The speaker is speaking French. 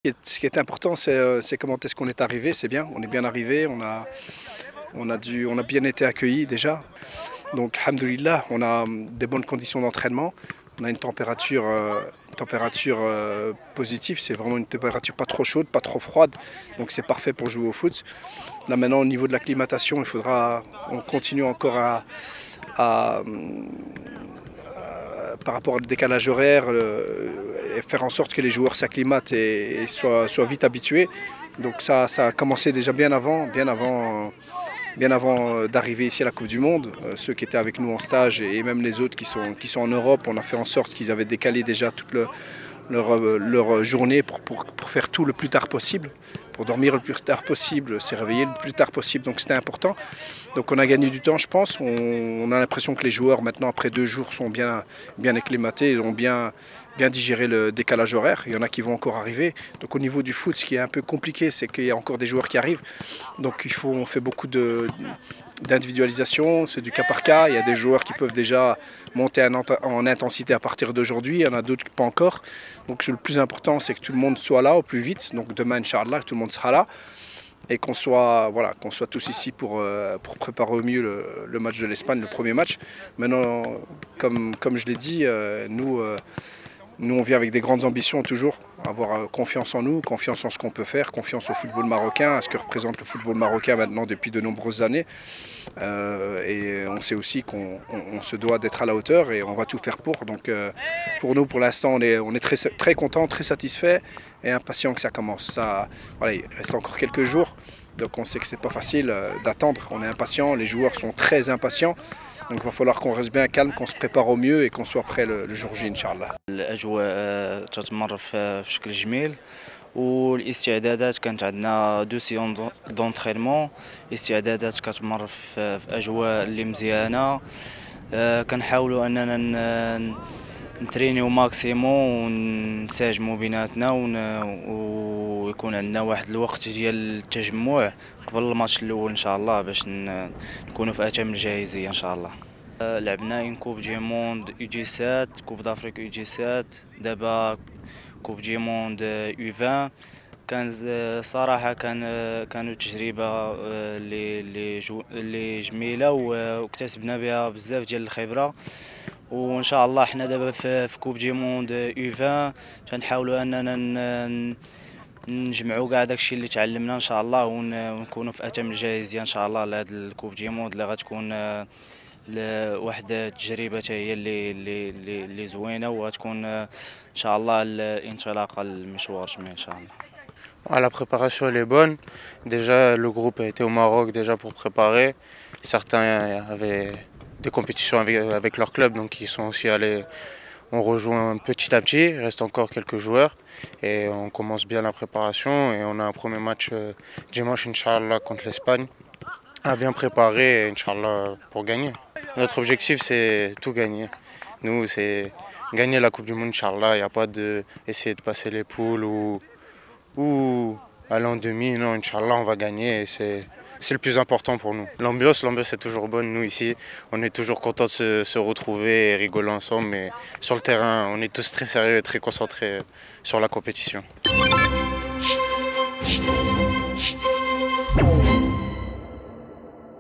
Ce qui est important, c'est comment est-ce qu'on est arrivé. C'est bien, on est bien arrivé, on a bien été accueillis déjà. Donc, alhamdoulilah, on a des bonnes conditions d'entraînement. On a une température positive, c'est vraiment une température pas trop chaude, pas trop froide. Donc c'est parfait pour jouer au foot. Là maintenant, au niveau de l'acclimatation, on continue encore par rapport au décalage horaire, et faire en sorte que les joueurs s'acclimatent et soient vite habitués. Donc ça a commencé déjà bien avant d'arriver ici à la Coupe du Monde. Ceux qui étaient avec nous en stage et même les autres qui sont en Europe, on a fait en sorte qu'ils avaient décalé déjà toute leur journée pour faire tout le plus tard possible, pour dormir le plus tard possible, se réveiller le plus tard possible, donc c'était important. Donc on a gagné du temps, je pense. On a l'impression que les joueurs maintenant, après 2 jours, sont bien acclimatés, ont bien digéré le décalage horaire. Il y en a qui vont encore arriver. Donc au niveau du foot, ce qui est un peu compliqué, c'est qu'il y a encore des joueurs qui arrivent. Donc on fait beaucoup d'individualisation, c'est du cas par cas. Il y a des joueurs qui peuvent déjà monter en intensité à partir d'aujourd'hui, il y en a d'autres pas encore. Donc le plus important, c'est que tout le monde soit là au plus vite. Donc demain, Inch'Allah, tout le monde sera là. Et qu'on soit tous ici pour préparer au mieux le match de l'Espagne, le premier match. Maintenant, comme je l'ai dit, nous, on vient avec des grandes ambitions toujours, avoir confiance en nous, confiance en ce qu'on peut faire, confiance au football marocain, à ce que représente le football marocain maintenant depuis de nombreuses années. Et on sait aussi qu'on se doit d'être à la hauteur et on va tout faire pour. Donc pour nous, pour l'instant, on est très, très contents, très satisfaits et impatients que ça commence. Voilà, il reste encore quelques jours, donc on sait que c'est pas facile d'attendre. On est impatients, les joueurs sont très impatients. Donc il va falloir qu'on reste bien calme, qu'on se prépare au mieux et qu'on soit prêt le jour J, Inch'Allah. الأجواء تتمر في شكل جميل، والاستعدادات كانت عندنا 2 سيون دونترينمون. الاستعدادات كتمر في أجواء اللي مزيانة. كنحاولوا أننا نترينيو ماكسيموم ونساجموا بيناتنا ويكون عندنا واحد الوقت ديال التجمع قبل الماتش الأول إن شاء الله باش نكونوا في أتم الجاهزية إن شاء الله. لعبنا ان كوب دي موند يو جي 7، كوب دافريك يو جي 7، دابا كوب دي موند يو 20. كان صراحة كانوا تجربة اللي جميلة واكتسبنا بها بزاف ديال الخبرة. وان شاء الله حنا دابا في كوب دي موند يو 20 تنحاولوا اننا نجمعوا كاع داكشي اللي تعلمنا ان شاء الله ونكونوا في اتم الجاهزية ان شاء الله لهاد الكوب دي موند اللي غتكون واحد التجربة هي اللي زوينة وغتكون ان شاء الله الانطلاقة للمشوار جميل ان شاء الله. La préparation elle est bonne. Déjà le groupe a été au Maroc déjà pour préparer. Certains avaient des compétitions avec leur club, donc ils sont aussi allés. On rejoint petit à petit, il reste encore quelques joueurs et on commence bien la préparation et on a un premier match dimanche Inch'Allah contre l'Espagne à bien préparer Inch'Allah pour gagner. Notre objectif c'est tout gagner. Nous c'est gagner la Coupe du Monde Inch'Allah, il n'y a pas d'essayer de passer les poules ou aller en demi, non Inch'Allah on va gagner et c'est le plus important pour nous. L'ambiance est toujours bonne, nous ici on est toujours contents de se retrouver et rigoler ensemble, mais sur le terrain on est tous très sérieux et très concentrés sur la compétition.